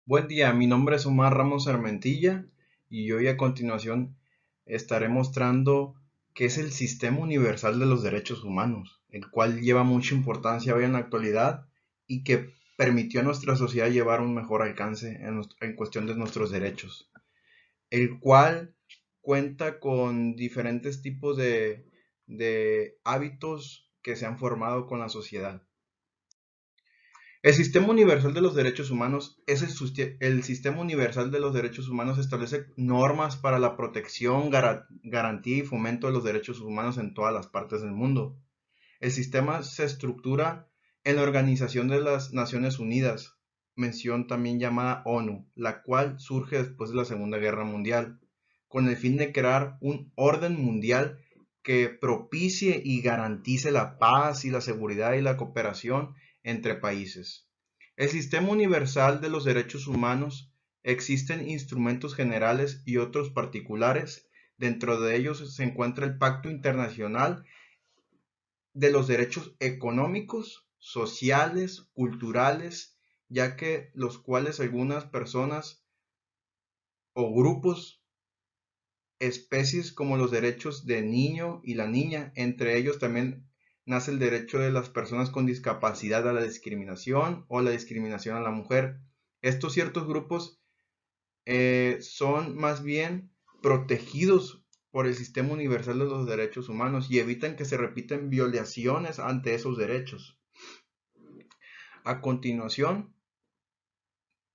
Buen día, mi nombre es Omar Ramos Armentilla y hoy a continuación estaré mostrando qué es el Sistema Universal de los Derechos Humanos, el cual lleva mucha importancia hoy en la actualidad y que permitió a nuestra sociedad llevar un mejor alcance en cuestión de nuestros derechos, el cual cuenta con diferentes tipos de hábitos que se han formado con la sociedad. El Sistema Universal de los Derechos Humanos es el Sistema Universal de los Derechos Humanos establece normas para la protección, garantía y fomento de los derechos humanos en todas las partes del mundo. El sistema se estructura en la Organización de las Naciones Unidas, mención también llamada ONU, la cual surge después de la Segunda Guerra Mundial, con el fin de crear un orden mundial que propicie y garantice la paz y la seguridad y la cooperación entre países. El Sistema Universal de los Derechos Humanos existen instrumentos generales y otros particulares. Dentro de ellos se encuentra el Pacto Internacional de los derechos económicos, sociales, culturales, ya que los cuales algunas personas o grupos, especies como los derechos del niño y la niña, entre ellos también nace el derecho de las personas con discapacidad a la discriminación o la discriminación a la mujer. Estos ciertos grupos son más bien protegidos por el Sistema Universal de los Derechos Humanos y evitan que se repitan violaciones ante esos derechos. A continuación,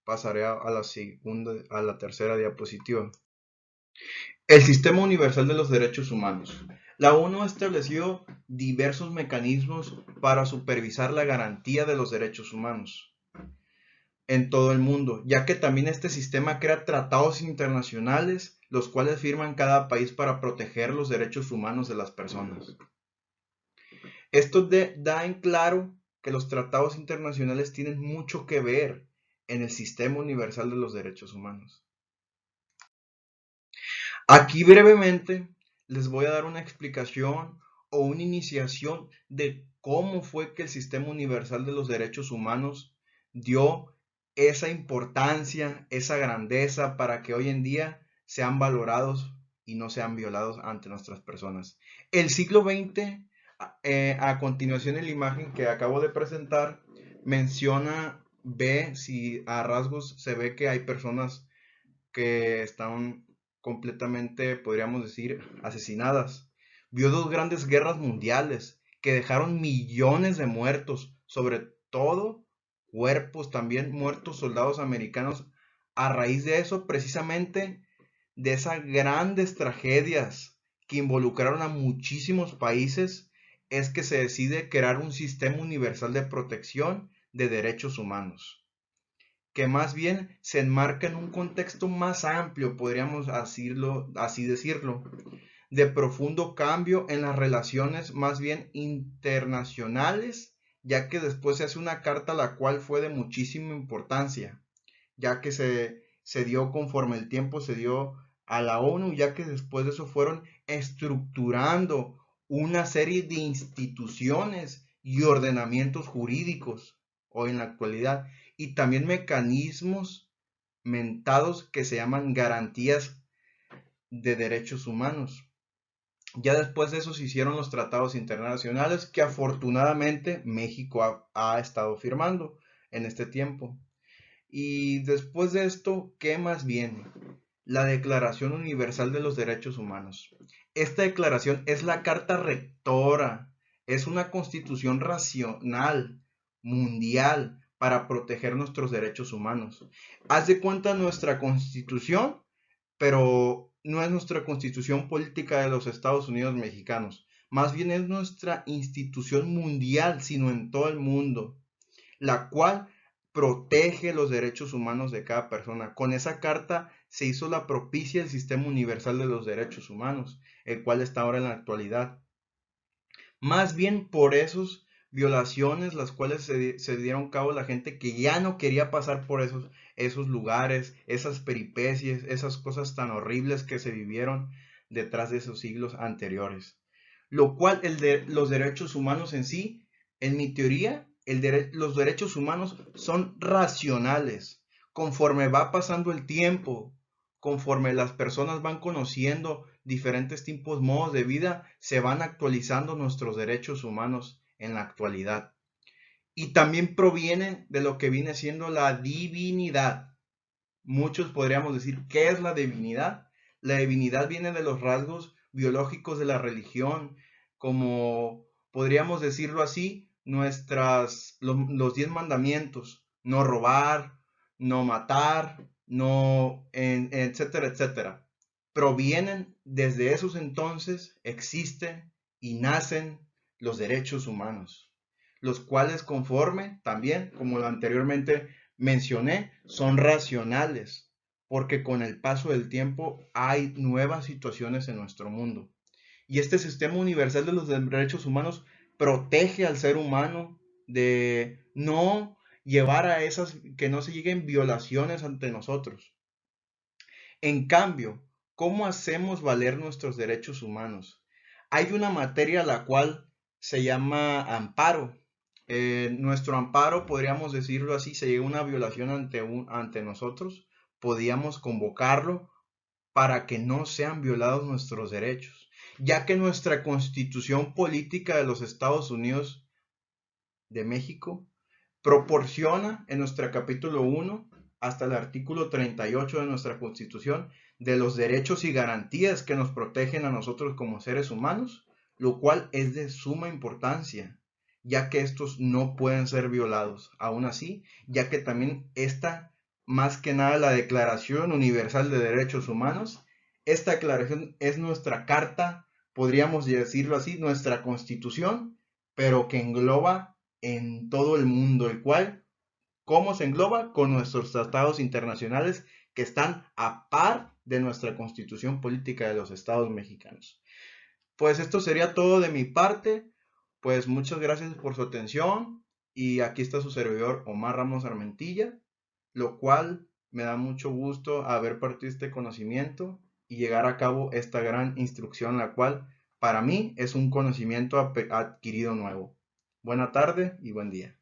pasaré a la tercera diapositiva. El Sistema Universal de los Derechos Humanos. La ONU ha establecido diversos mecanismos para supervisar la garantía de los derechos humanos en todo el mundo, ya que también este sistema crea tratados internacionales, los cuales firman cada país para proteger los derechos humanos de las personas. Esto da en claro que los tratados internacionales tienen mucho que ver en el Sistema Universal de los Derechos Humanos. Aquí brevemente les voy a dar una explicación o una iniciación de cómo fue que el Sistema Universal de los Derechos Humanos dio esa importancia, esa grandeza para que hoy en día sean valorados y no sean violados ante nuestras personas. El siglo XX, a continuación en la imagen que acabo de presentar, menciona, si a rasgos se ve que hay personas que están completamente, podríamos decir, asesinadas. Vio dos grandes guerras mundiales que dejaron millones de muertos, sobre todo cuerpos, también muertos soldados americanos. A raíz de eso, precisamente, de esas grandes tragedias que involucraron a muchísimos países, es que se decide crear un sistema universal de protección de derechos humanos, que más bien se enmarca en un contexto más amplio, podríamos así decirlo, de profundo cambio en las relaciones más bien internacionales, ya que después se hace una carta la cual fue de muchísima importancia, ya que se dio conforme el tiempo se dio a la ONU, ya que después de eso fueron estructurando una serie de instituciones y ordenamientos jurídicos hoy en la actualidad, y también mecanismos mentados que se llaman garantías de derechos humanos. Ya después de eso se hicieron los tratados internacionales que afortunadamente México ha estado firmando en este tiempo. Y después de esto, ¿qué más viene? La Declaración Universal de los Derechos Humanos. Esta declaración es la carta rectora, es una constitución racional, mundial, para proteger nuestros derechos humanos. Haz de cuenta nuestra constitución, pero no es nuestra constitución política de los Estados Unidos mexicanos. Más bien es nuestra institución mundial, sino en todo el mundo, la cual protege los derechos humanos de cada persona. Con esa carta se hizo la propicia del Sistema Universal de los Derechos Humanos, el cual está ahora en la actualidad. Más bien por esas violaciones, las cuales se dieron cabo a la gente que ya no quería pasar por esos lugares, esas peripecias, esas cosas tan horribles que se vivieron detrás de esos siglos anteriores. Lo cual los derechos humanos en sí, en mi teoría, los derechos humanos son racionales. conforme va pasando el tiempo, conforme las personas van conociendo diferentes tipos, modos de vida, se van actualizando nuestros derechos humanos en la actualidad. Y también provienen de lo que viene siendo la divinidad. Muchos podríamos decir, ¿qué es la divinidad? La divinidad viene de los rasgos biológicos de la religión, como podríamos decirlo así, los 10 mandamientos: no robar, no matar, no, etcétera, etcétera. Provienen desde esos entonces, existen y nacen los derechos humanos, los cuales conforme también, como lo anteriormente mencioné, son racionales, porque con el paso del tiempo hay nuevas situaciones en nuestro mundo. Y este sistema universal de los derechos humanos protege al ser humano de no llevar a esas, que no se lleguen violaciones ante nosotros. En cambio, ¿cómo hacemos valer nuestros derechos humanos? Hay una materia la cual se llama amparo. Nuestro amparo, podríamos decirlo así, se llega a una violación ante nosotros, podíamos convocarlo para que no sean violados nuestros derechos, ya que nuestra constitución política de los Estados Unidos de México proporciona en nuestro capítulo 1 hasta el artículo 38 de nuestra Constitución de los derechos y garantías que nos protegen a nosotros como seres humanos, lo cual es de suma importancia, ya que estos no pueden ser violados. Aún así, ya que también esta, más que nada la Declaración Universal de Derechos Humanos, esta declaración es nuestra carta, podríamos decirlo así, nuestra Constitución, pero que engloba en todo el mundo, el cual, ¿cómo se engloba? Con nuestros tratados internacionales que están a par de nuestra constitución política de los estados mexicanos. Pues esto sería todo de mi parte, pues muchas gracias por su atención y aquí está su servidor Omar Ramos Armentilla, lo cual me da mucho gusto haber partido este conocimiento y llegar a cabo esta gran instrucción, la cual para mí es un conocimiento adquirido nuevo. Buena tarde y buen día.